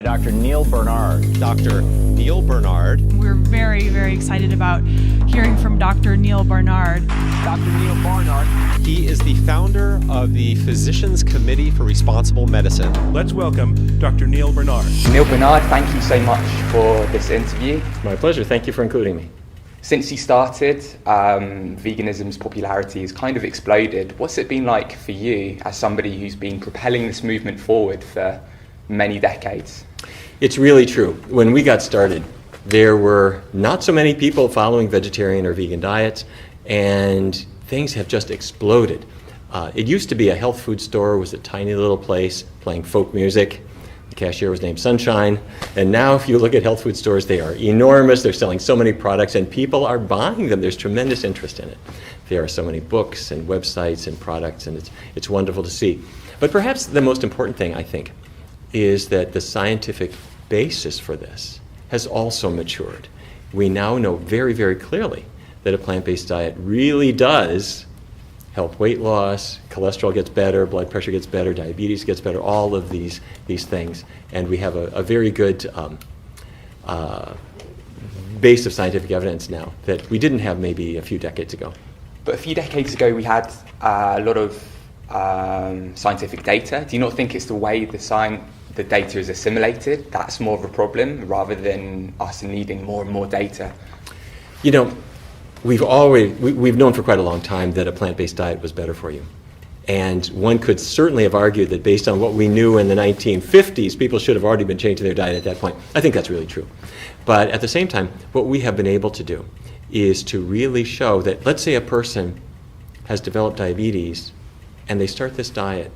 Dr. Neal Barnard. Dr. Neal Barnard. We're very, very excited about hearing from Dr. Neal Barnard. Dr. Neal Barnard. He is the founder of the Physicians Committee for Responsible Medicine. Let's welcome Dr. Neal Barnard. Neal Barnard, thank you so much for this interview. My pleasure. Thank you for including me. Since you started, veganism's popularity has kind of exploded. What's it been like for you as somebody who's been propelling this movement forward for many decades? It's really true. When we got started, there were not so many people following vegetarian or vegan diets, and things have just exploded. It used to be a health food store. It was a tiny little place playing folk music. The cashier was named Sunshine. And now if you look at health food stores, they are enormous. They're selling so many products, and people are buying them. There's tremendous interest in it. There are so many books and websites and products, and it's wonderful to see. But perhaps the most important thing, I think, is that the scientific basis for this has also matured. We now know very, very clearly that a plant-based diet really does help weight loss, cholesterol gets better, blood pressure gets better, diabetes gets better, all of these things. And we have a very good base of scientific evidence now that we didn't have maybe a few decades ago. But a few decades ago, we had a lot of scientific data. Do you not think it's the way the data is assimilated that's more of a problem rather than us needing more and more data? You know, we've known for quite a long time that a plant-based diet was better for you. And one could certainly have argued that based on what we knew in the 1950s, people should have already been changing their diet at that point. I think that's really true. But at the same time, what we have been able to do is to really show that, let's say a person has developed diabetes and they start this diet,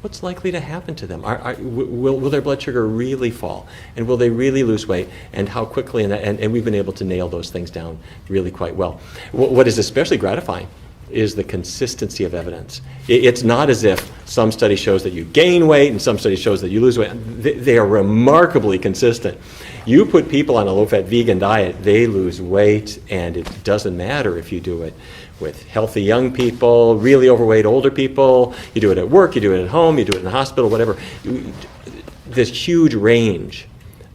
what's likely to happen to them? Will their blood sugar really fall? And will they really lose weight? And how quickly? And we've been able to nail those things down really quite well. What is especially gratifying is the consistency of evidence. It's not as if some study shows that you gain weight and some study shows that you lose weight. They are remarkably consistent. You put people on a low-fat vegan diet, they lose weight, and it doesn't matter if you do it with healthy young people, really overweight older people, you do it at work, you do it at home, you do it in the hospital, whatever. This huge range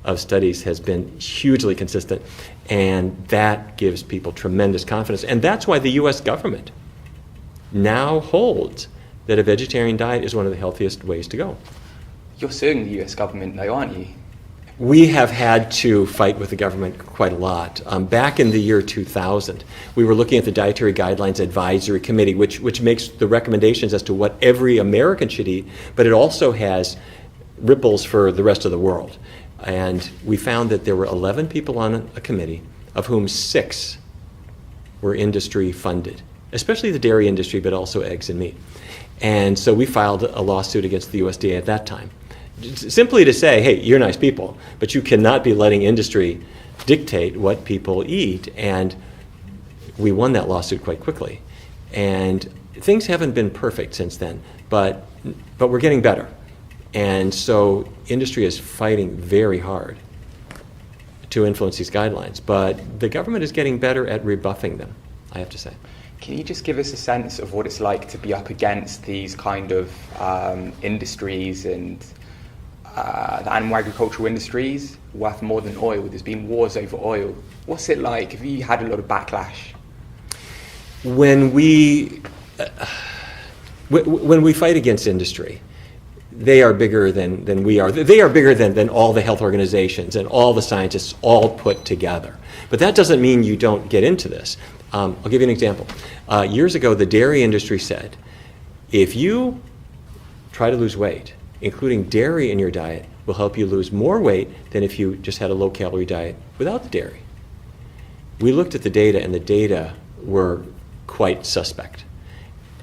of studies has been hugely consistent, and that gives people tremendous confidence. And that's why the US government now holds that a vegetarian diet is one of the healthiest ways to go. You're suing the US government though, aren't you? We have had to fight with the government quite a lot. Back in the year 2000, we were looking at the Dietary Guidelines Advisory Committee, which makes the recommendations as to what every American should eat, but it also has ripples for the rest of the world. And we found that there were 11 people on a committee, of whom 6 were industry funded, especially the dairy industry, but also eggs and meat. And so we filed a lawsuit against the USDA at that time, simply to say, hey, you're nice people, but you cannot be letting industry dictate what people eat. And we won that lawsuit quite quickly. And things haven't been perfect since then, but we're getting better. And so industry is fighting very hard to influence these guidelines, but the government is getting better at rebuffing them, I have to say. Can you just give us a sense of what it's like to be up against these kind of industries and the animal agricultural industries worth more than oil? There's been wars over oil. What's it like? Have you had a lot of backlash? When we fight against industry, they are bigger than we are. They are bigger than all the health organizations and all the scientists all put together. But that doesn't mean you don't get into this. I'll give you an example. Years ago, the dairy industry said, if you try to lose weight, including dairy in your diet will help you lose more weight than if you just had a low-calorie diet without the dairy. We looked at the data, and the data were quite suspect.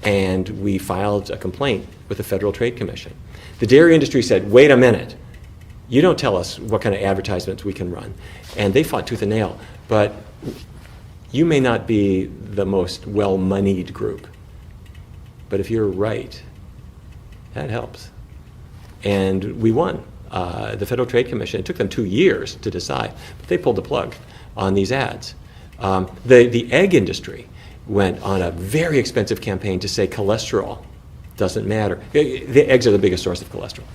And we filed a complaint with the Federal Trade Commission. The dairy industry said, wait a minute, you don't tell us what kind of advertisements we can run. And they fought tooth and nail. But you may not be the most well-moneyed group, but if you're right, that helps. And we won. The Federal Trade Commission, it took them 2 years to decide, but they pulled the plug on these ads. The egg industry went on a very expensive campaign to say cholesterol doesn't matter. The eggs are the biggest source of cholesterol.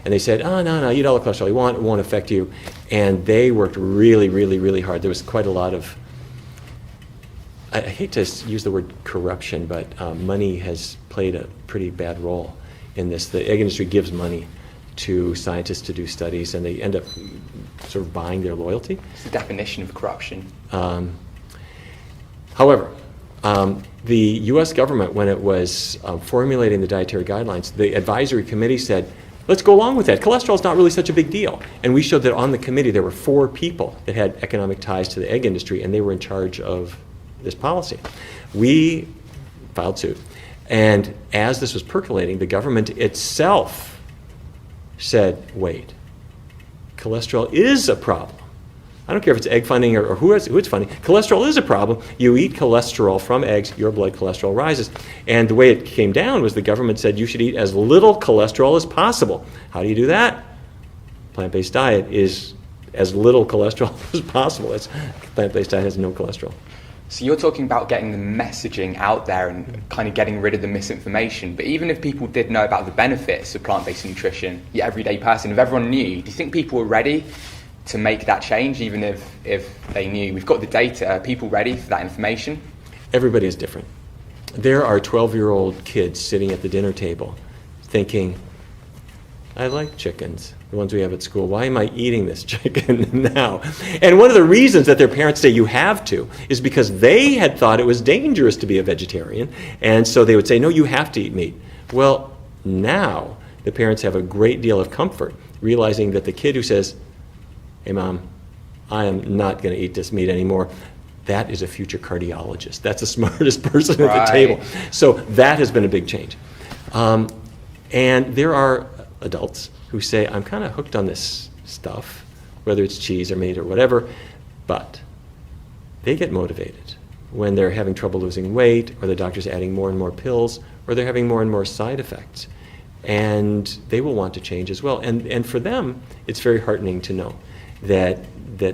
And they said, oh, no, eat all the cholesterol you want, it won't affect you. And they worked really, really, really hard. There was quite a lot of, I hate to use the word corruption, but money has played a pretty bad role in this. The egg industry gives money to scientists to do studies, and they end up sort of buying their loyalty. It's the definition of corruption. However, the U.S. government, when it was formulating the dietary guidelines, the advisory committee said, let's go along with that. Cholesterol is not really such a big deal. And we showed that on the committee there were 4 people that had economic ties to the egg industry, and they were in charge of this policy. We filed suit. And as this was percolating, the government itself said, wait, cholesterol is a problem. I don't care if it's egg funding or who it's funding. Cholesterol is a problem. You eat cholesterol from eggs, your blood cholesterol rises. And the way it came down was the government said you should eat as little cholesterol as possible. How do you do that? Plant-based diet is as little cholesterol as possible. Plant-based diet has no cholesterol. So you're talking about getting the messaging out there and kind of getting rid of the misinformation. But even if people did know about the benefits of plant-based nutrition, the everyday person, if everyone knew, do you think people were ready to make that change, even if they knew? We've got the data. Are people ready for that information? Everybody is different. There are 12-year-old kids sitting at the dinner table thinking, I like chickens, the ones we have at school. Why am I eating this chicken now? And one of the reasons that their parents say you have to is because they had thought it was dangerous to be a vegetarian, and so they would say, no, you have to eat meat. Well, now the parents have a great deal of comfort realizing that the kid who says, hey, Mom, I am not going to eat this meat anymore, that is a future cardiologist. That's the smartest person at the table. So that has been a big change. And there are adults who say, I'm kind of hooked on this stuff, whether it's cheese or meat or whatever, but they get motivated when they're having trouble losing weight, or the doctor's adding more and more pills, or they're having more and more side effects. And they will want to change as well. And for them, it's very heartening to know that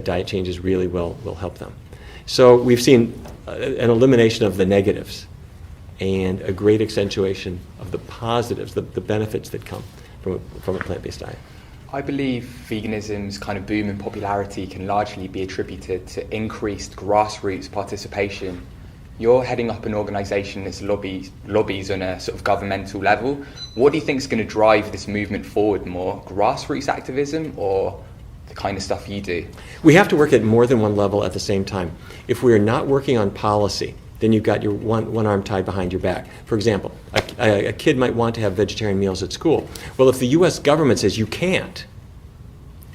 diet changes really will help them. So we've seen an elimination of the negatives and a great accentuation of the positives, the benefits that come from a plant-based diet. I believe veganism's kind of boom in popularity can largely be attributed to increased grassroots participation. You're heading up an organisation that's lobbies on a sort of governmental level. What do you think is going to drive this movement forward more? Grassroots activism or the kind of stuff you do? We have to work at more than one level at the same time. If we are not working on policy, then you've got your one arm tied behind your back. For example, a kid might want to have vegetarian meals at school. Well, if the U.S. government says you can't,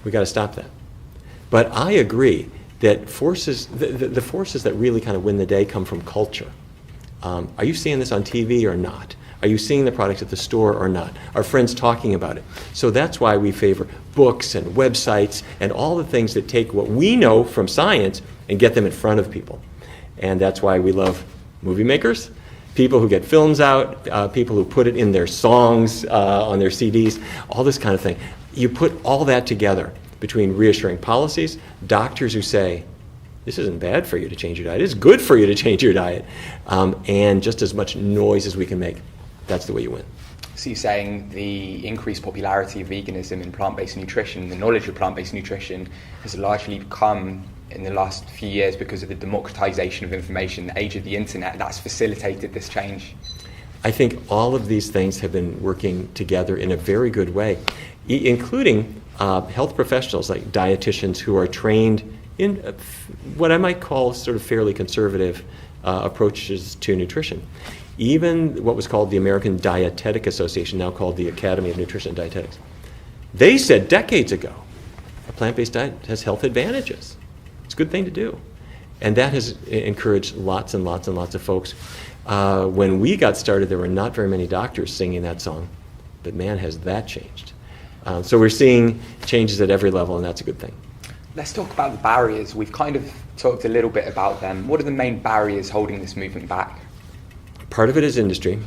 we got to stop that. But I agree that the forces that really kind of win the day come from culture. Are you seeing this on TV or not? Are you seeing the products at the store or not? Are friends talking about it? So that's why we favor books and websites and all the things that take what we know from science and get them in front of people. And that's why we love movie makers, people who get films out, people who put it in their songs, on their CDs, all this kind of thing. You put all that together between reassuring policies, doctors who say, this isn't bad for you to change your diet, it's good for you to change your diet, and just as much noise as we can make. That's the way you win. So you're saying the increased popularity of veganism and plant-based nutrition, the knowledge of plant-based nutrition, has largely come in the last few years because of the democratization of information, the age of the internet, that's facilitated this change? I think all of these things have been working together in a very good way, including health professionals like dietitians who are trained in what I might call sort of fairly conservative approaches to nutrition. Even what was called the American Dietetic Association, now called the Academy of Nutrition and Dietetics, they said decades ago, a plant-based diet has health advantages. It's a good thing to do. And that has encouraged lots and lots and lots of folks. When we got started, there were not very many doctors singing that song, but man, has that changed. So we're seeing changes at every level, and that's a good thing. Let's talk about the barriers. We've kind of talked a little bit about them. What are the main barriers holding this movement back? Part of it is industry.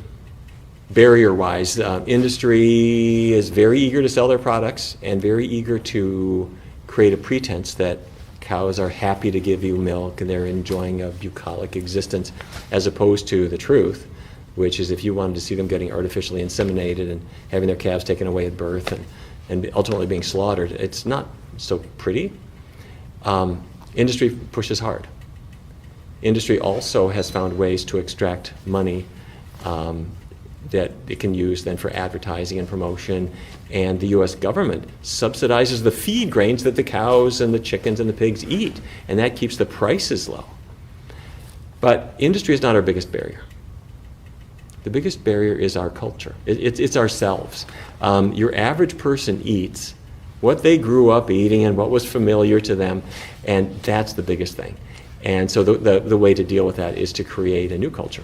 Barrier-wise, industry is very eager to sell their products and very eager to create a pretense that cows are happy to give you milk and they're enjoying a bucolic existence, as opposed to the truth, which is if you wanted to see them getting artificially inseminated and having their calves taken away at birth and and ultimately being slaughtered, it's not so pretty. Industry pushes hard. Industry also has found ways to extract money that it can use then for advertising and promotion, and the U.S. government subsidizes the feed grains that the cows and the chickens and the pigs eat, and that keeps the prices low. But industry is not our biggest barrier. The biggest barrier is our culture. It's ourselves. Your average person eats what they grew up eating and what was familiar to them, and that's the biggest thing. And so the way to deal with that is to create a new culture,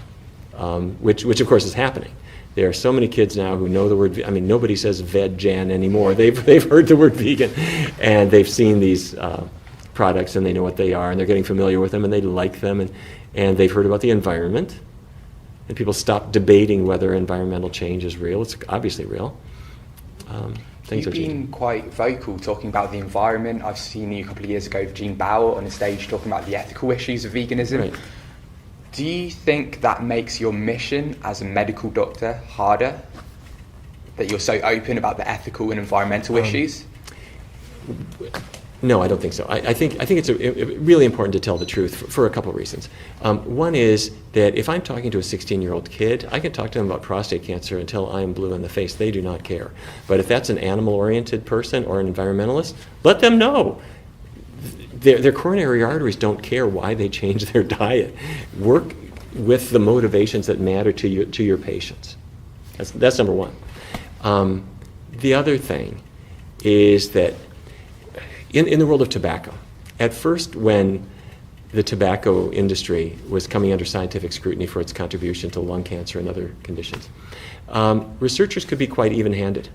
which of course is happening. There are so many kids now who know the word, nobody says veg-gen anymore. They've heard the word vegan, and they've seen these products, and they know what they are, and they're getting familiar with them, and they like them, and they've heard about the environment, and people stop debating whether environmental change is real. It's obviously real. Things You've are changing. been quite vocal talking about the environment. I've seen you a couple of years ago with Gene Bauer on a stage talking about the ethical issues of veganism. Right. Do you think that makes your mission as a medical doctor harder? That you're so open about the ethical and environmental issues? No, I don't think so. I think it's really important to tell the truth for a couple of reasons. One is that if I'm talking to a 16-year-old kid, I can talk to them about prostate cancer until I am blue in the face. They do not care. But if that's an animal-oriented person or an environmentalist, let them know. Their coronary arteries don't care why they change their diet. Work with the motivations that matter to your patients. That's number one. The other thing is that in the world of tobacco, at first when the tobacco industry was coming under scientific scrutiny for its contribution to lung cancer and other conditions, researchers could be quite even-handed.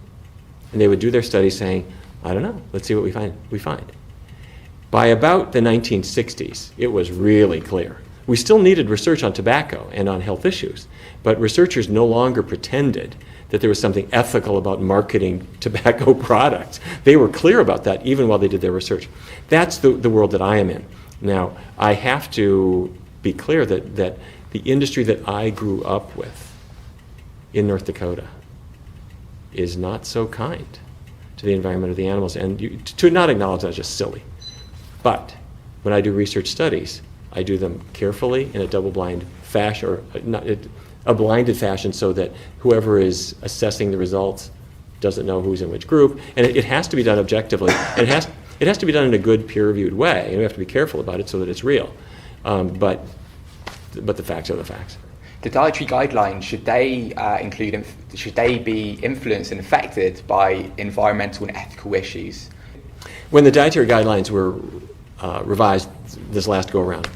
And they would do their studies saying, I don't know, let's see what we find. By about the 1960s, it was really clear. We still needed research on tobacco and on health issues, but researchers no longer pretended that there was something ethical about marketing tobacco products. They were clear about that even while they did their research. That's the world that I am in. Now, I have to be clear that the industry that I grew up with in North Dakota is not so kind to the environment or the animals, and to not acknowledge that is just silly. But when I do research studies, I do them carefully in a double-blind fashion, or a blinded fashion, so that whoever is assessing the results doesn't know who's in which group, and it has to be done objectively. And it has to be done in a good peer-reviewed way, and we have to be careful about it so that it's real. But the facts are the facts. The dietary guidelines, should they be influenced and affected by environmental and ethical issues? When the dietary guidelines were revised this last go-around,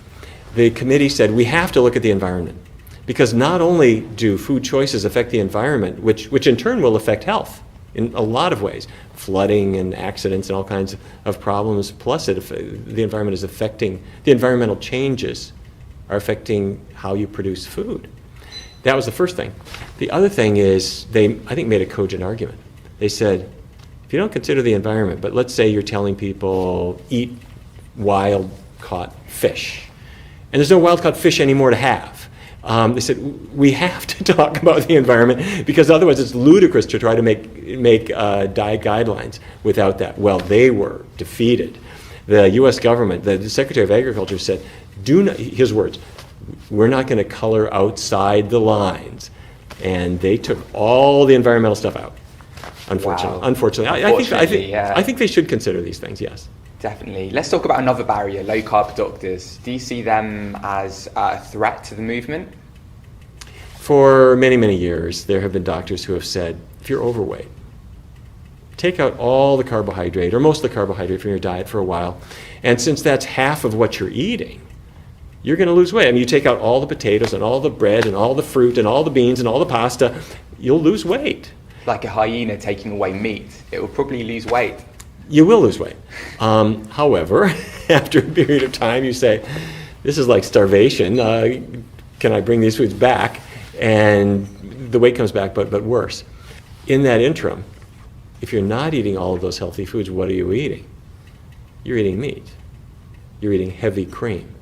the committee said we have to look at the environment, because not only do food choices affect the environment, which in turn will affect health in a lot of ways, flooding and accidents and all kinds of problems, plus the environment is affecting, the environmental changes are affecting how you produce food. That was the first thing. The other thing is they, I think, made a cogent argument. They said, if you don't consider the environment, but let's say you're telling people eat wild-caught fish, and there's no wild-caught fish anymore to have. They said, we have to talk about the environment, because otherwise it's ludicrous to try to make diet guidelines without that. Well, they were defeated. The U.S. government, the Secretary of Agriculture said, his words, we're not going to color outside the lines. And they took all the environmental stuff out, unfortunately. Wow. Unfortunately. I think they should consider these things, yes. Definitely. Let's talk about another barrier, low-carb doctors. Do you see them as a threat to the movement? For many, many years, there have been doctors who have said, if you're overweight, take out all the carbohydrate, or most of the carbohydrate from your diet for a while, and since that's half of what you're eating, you're going to lose weight. I mean, you take out all the potatoes and all the bread and all the fruit and all the beans and all the pasta, you'll lose weight. Like a hyena taking away meat, it will probably lose weight. You will lose weight. However, after a period of time, you say, this is like starvation. Can I bring these foods back? And the weight comes back, but worse. In that interim, if you're not eating all of those healthy foods, what are you eating? You're eating meat. You're eating heavy cream.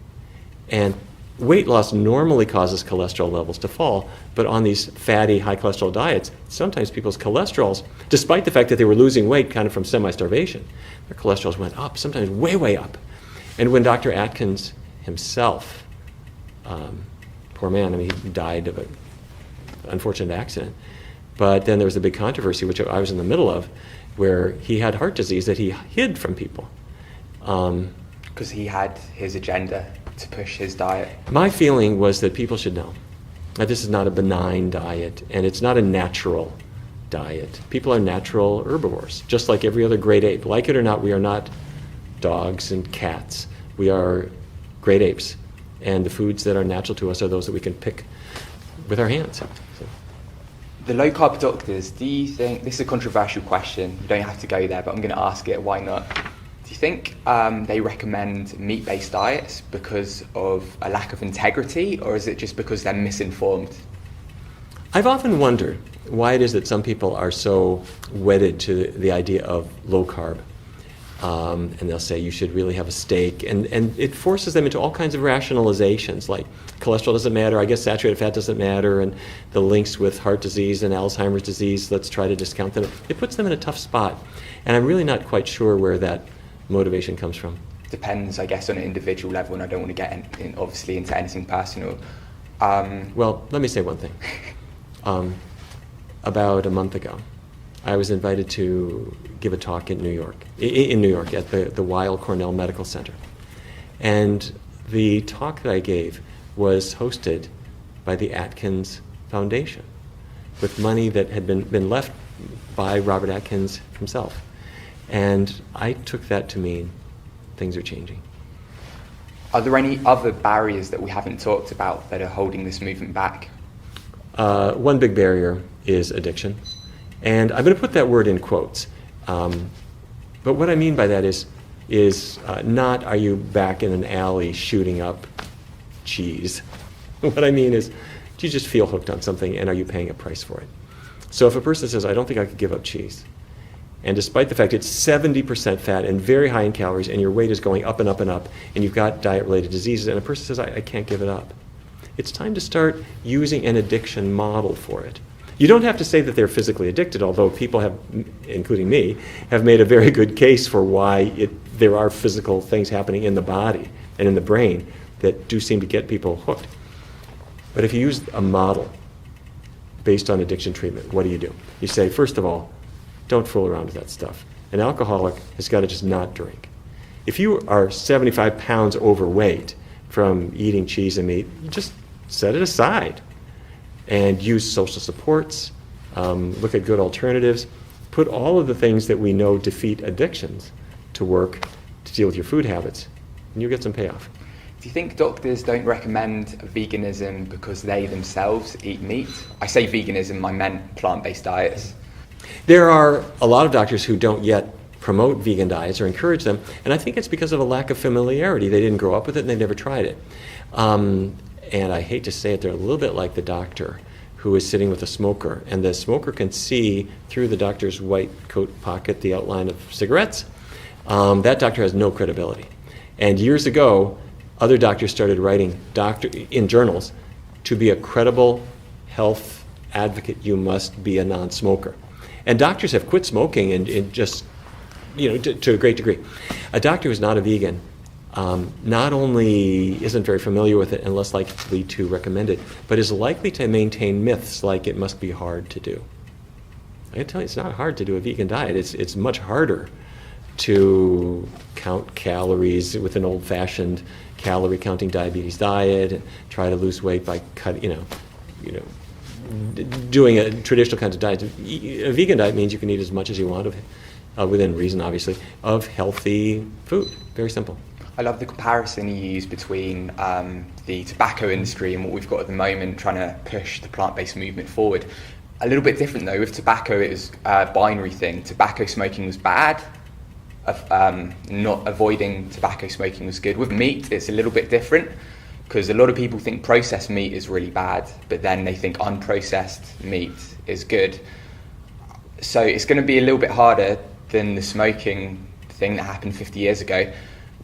And weight loss normally causes cholesterol levels to fall, but on these fatty, high cholesterol diets, sometimes people's cholesterols, despite the fact that they were losing weight kind of from semi-starvation, their cholesterols went up, sometimes way, way up. And when Dr. Atkins himself, poor man, I mean, he died of an unfortunate accident, but then there was a big controversy, which I was in the middle of, where he had heart disease that he hid from people. Because he had his agenda to push his diet. My feeling was that people should know that this is not a benign diet, and it's not a natural diet. People are natural herbivores, just like every other great ape. Like it or not, we are not dogs and cats. We are great apes, and the foods that are natural to us are those that we can pick with our hands. So. The low-carb doctors, do you think, this is a controversial question, you don't have to go there, but I'm going to ask it, why not? Do you think they recommend meat-based diets because of a lack of integrity, or is it just because they're misinformed? I've often wondered why it is that some people are so wedded to the idea of low-carb. And they'll say you should really have a steak, and it forces them into all kinds of rationalizations, like cholesterol doesn't matter, I guess saturated fat doesn't matter, and the links with heart disease and Alzheimer's disease, let's try to discount them. It puts them in a tough spot, and I'm really not quite sure where that motivation comes from. Depends, I guess, on an individual level, and I don't want to get obviously into anything personal. Well, let me say one thing. About a month ago, I was invited to give a talk in New York at the Weill Cornell Medical Center. And the talk that I gave was hosted by the Atkins Foundation with money that had been left by Robert Atkins himself. And I took that to mean things are changing. Are there any other barriers that we haven't talked about that are holding this movement back? One big barrier is addiction. And I'm going to put that word in quotes. But what I mean by that is not are you back in an alley shooting up cheese. What I mean is, do you just feel hooked on something, and are you paying a price for it? So if a person says, I don't think I could give up cheese, and despite the fact it's 70% fat and very high in calories, and your weight is going up and up and up, and you've got diet-related diseases, and a person says, I can't give it up, it's time to start using an addiction model for it. You don't have to say that they're physically addicted, although people have, including me, have made a very good case for why there are physical things happening in the body and in the brain that do seem to get people hooked. But if you use a model based on addiction treatment, what do? You say, first of all, don't fool around with that stuff. An alcoholic has got to just not drink. If you are 75 pounds overweight from eating cheese and meat, you just set it aside. And use social supports, look at good alternatives, put all of the things that we know defeat addictions to work to deal with your food habits, and you'll get some payoff. Do you think doctors don't recommend veganism because they themselves eat meat? I say veganism, I meant plant-based diets. There are a lot of doctors who don't yet promote vegan diets or encourage them, and I think it's because of a lack of familiarity. They didn't grow up with it and they never tried it. And I hate to say it, they're a little bit like the doctor who is sitting with a smoker, and the smoker can see through the doctor's white coat pocket the outline of cigarettes. That doctor has no credibility. And years ago, other doctors started writing in journals, to be a credible health advocate, you must be a non-smoker. And doctors have quit smoking and just, to a great degree. A doctor who's not a vegan not only isn't very familiar with it and less likely to recommend it, but is likely to maintain myths like it must be hard to do. I can tell you, it's not hard to do a vegan diet. It's much harder to count calories with an old-fashioned calorie counting diabetes diet and try to lose weight by doing a traditional kind of diet. A vegan diet means you can eat as much as you want within reason, obviously, of healthy food. Very simple. I love the comparison you use between the tobacco industry and what we've got at the moment, trying to push the plant-based movement forward. A little bit different though. With tobacco, it was a binary thing. Tobacco smoking was bad. Not avoiding tobacco smoking was good. With meat, it's a little bit different, because a lot of people think processed meat is really bad, but then they think unprocessed meat is good. So it's going to be a little bit harder than the smoking thing that happened 50 years ago.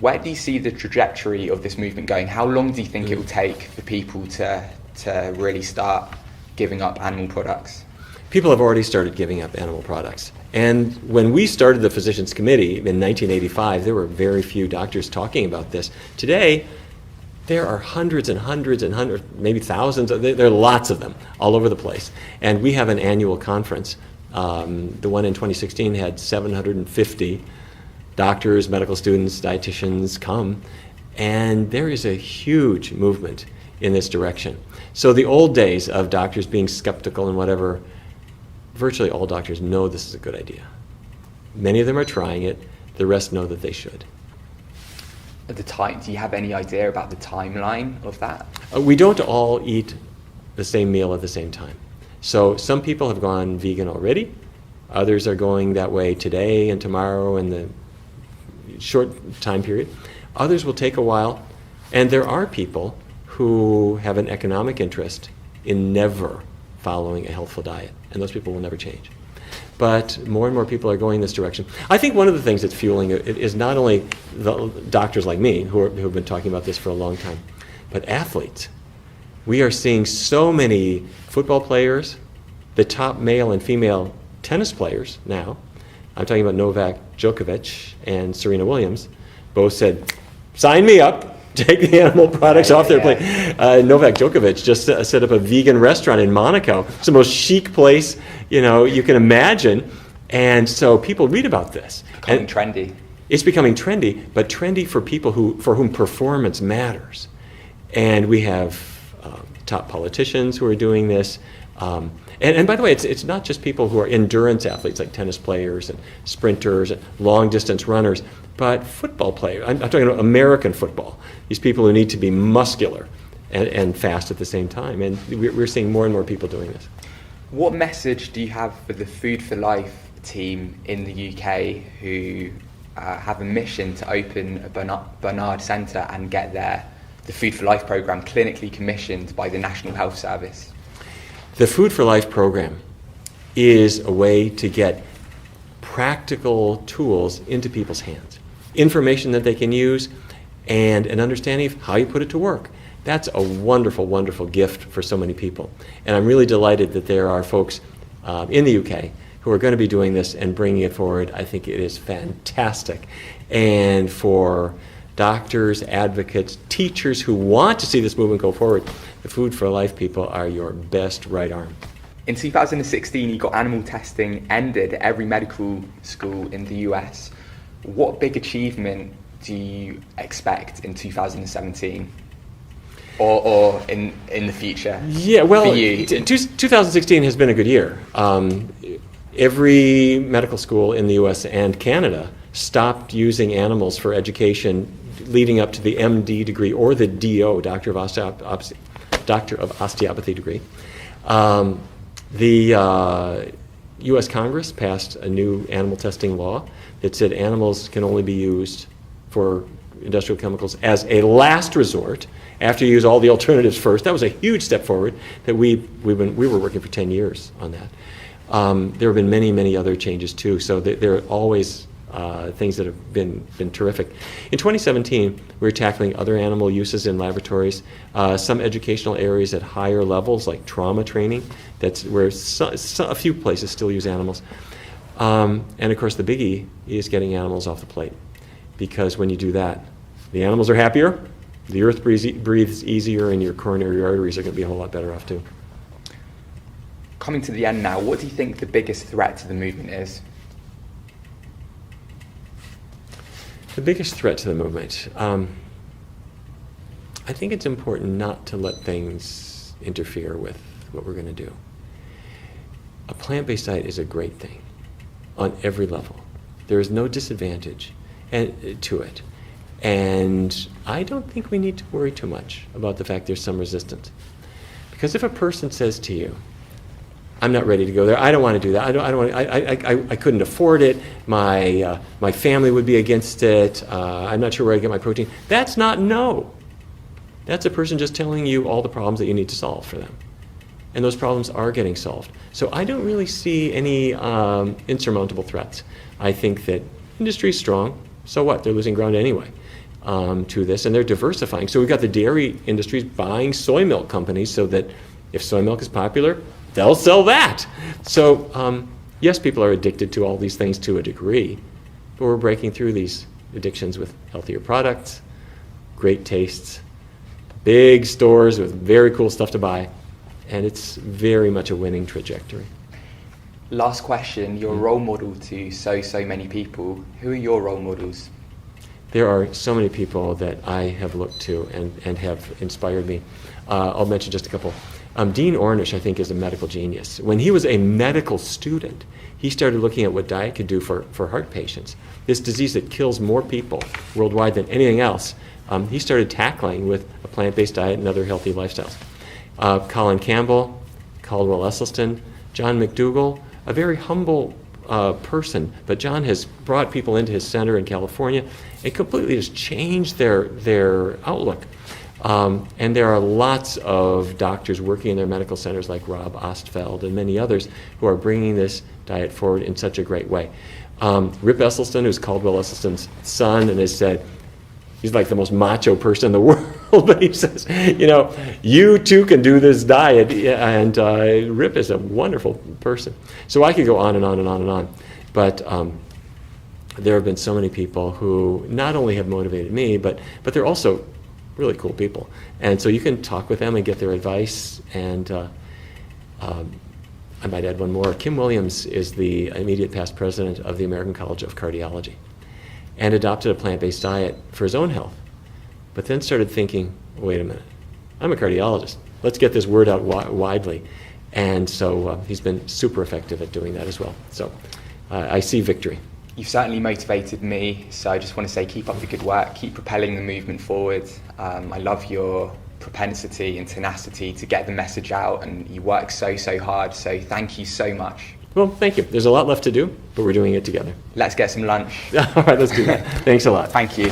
Where do you see the trajectory of this movement going? How long do you think it will take for people to really start giving up animal products? People have already started giving up animal products. And when we started the Physicians Committee in 1985, there were very few doctors talking about this. Today, there are hundreds and hundreds and hundreds, maybe thousands, there are lots of them all over the place. And we have an annual conference. The one in 2016 had 750 doctors, medical students, dietitians come, and there is a huge movement in this direction. So the old days of doctors being skeptical and whatever, virtually all doctors know this is a good idea. Many of them are trying it, the rest know that they should. At the time, do you have any idea about the timeline of that? We don't all eat the same meal at the same time. So some people have gone vegan already, others are going that way today and tomorrow and the short time period. Others will take a while, and there are people who have an economic interest in never following a healthful diet, and those people will never change. But more and more people are going this direction. I think one of the things that's fueling it is not only the doctors like me who have been talking about this for a long time, but athletes. We are seeing so many football players, the top male and female tennis players now. I'm talking about Novak Djokovic and Serena Williams. Both said, sign me up, take the animal products off their plate. Novak Djokovic just set up a vegan restaurant in Monaco. It's the most chic place, you can imagine. And so people read about this. Becoming trendy. It's becoming trendy, but trendy for people for whom performance matters. And we have top politicians who are doing this. And by the way, it's not just people who are endurance athletes like tennis players and sprinters and long distance runners, but football players. I'm talking about American football. These people who need to be muscular and fast at the same time. And we're seeing more and more people doing this. What message do you have for the Food for Life team in the UK who have a mission to open a Barnard Centre and get the Food for Life programme clinically commissioned by the National Health Service? The Food for Life program is a way to get practical tools into people's hands, information that they can use, and an understanding of how you put it to work. That's a wonderful, wonderful gift for so many people. And I'm really delighted that there are folks in the UK who are going to be doing this and bringing it forward. I think it is fantastic. And for doctors, advocates, teachers who want to see this movement go forward, the Food for Life people are your best right arm. In 2016, you got animal testing ended at every medical school in the US. What big achievement do you expect in 2017? Or in the future? Yeah, well, for you? 2016 has been a good year. Every medical school in the US and Canada stopped using animals for education leading up to the MD degree or the DO, Doctor of Osteopathy degree. The U.S. Congress passed a new animal testing law that said animals can only be used for industrial chemicals as a last resort after you use all the alternatives first. That was a huge step forward that we were working for 10 years on that. There have been many, many other changes too, so there are always things that have been terrific. In 2017, we're tackling other animal uses in laboratories, some educational areas at higher levels like trauma training, that's where a few places still use animals. And of course the biggie is getting animals off the plate, because when you do that, the animals are happier, the earth breathes easier, and your coronary arteries are going to be a whole lot better off too. Coming to the end now, what do you think the biggest threat to the movement is? The biggest threat to the movement, I think it's important not to let things interfere with what we're going to do. A plant-based diet is a great thing on every level. There is no disadvantage to it. And I don't think we need to worry too much about the fact there's some resistance. Because if a person says to you, I'm not ready to go there, I don't want to do that, I couldn't afford it, my family would be against it, I'm not sure where I get my protein, that's not no. That's a person just telling you all the problems that you need to solve for them. And those problems are getting solved. So I don't really see any insurmountable threats. I think that industry is strong, so what? They're losing ground anyway. to this, and they're diversifying. So we've got the dairy industries buying soy milk companies so that if soy milk is popular, they'll sell that. So yes, people are addicted to all these things to a degree, but we're breaking through these addictions with healthier products, great tastes, big stores with very cool stuff to buy, and it's very much a winning trajectory. Last question, you're a role model to so many people. Who are your role models? There are so many people that I have looked to and have inspired me. I'll mention just a couple. Dean Ornish, I think, is a medical genius. When he was a medical student, he started looking at what diet could do for heart patients. This disease that kills more people worldwide than anything else, he started tackling with a plant-based diet and other healthy lifestyles. Colin Campbell, Caldwell Esselstyn, John McDougall, a very humble person, but John has brought people into his center in California and completely just changed their outlook. And there are lots of doctors working in their medical centers like Rob Ostfeld and many others who are bringing this diet forward in such a great way. Rip Esselstyn, who's Caldwell Esselstyn's son, and has said, he's like the most macho person in the world, but he says, you too can do this diet, and Rip is a wonderful person. So I could go on and on and on and on, but there have been so many people who not only have motivated me, but they're also really cool people. And so you can talk with them and get their advice, and I might add one more. Kim Williams is the immediate past president of the American College of Cardiology, and adopted a plant-based diet for his own health, but then started thinking, wait a minute, I'm a cardiologist. Let's get this word out widely. And so he's been super effective at doing that as well. So I see victory. You've certainly motivated me, so I just want to say keep up the good work, keep propelling the movement forward. I love your propensity and tenacity to get the message out, and you work so hard, so thank you so much. Well, thank you. There's a lot left to do, but we're doing it together. Let's get some lunch. All right, let's do that. Thanks a lot. Thank you.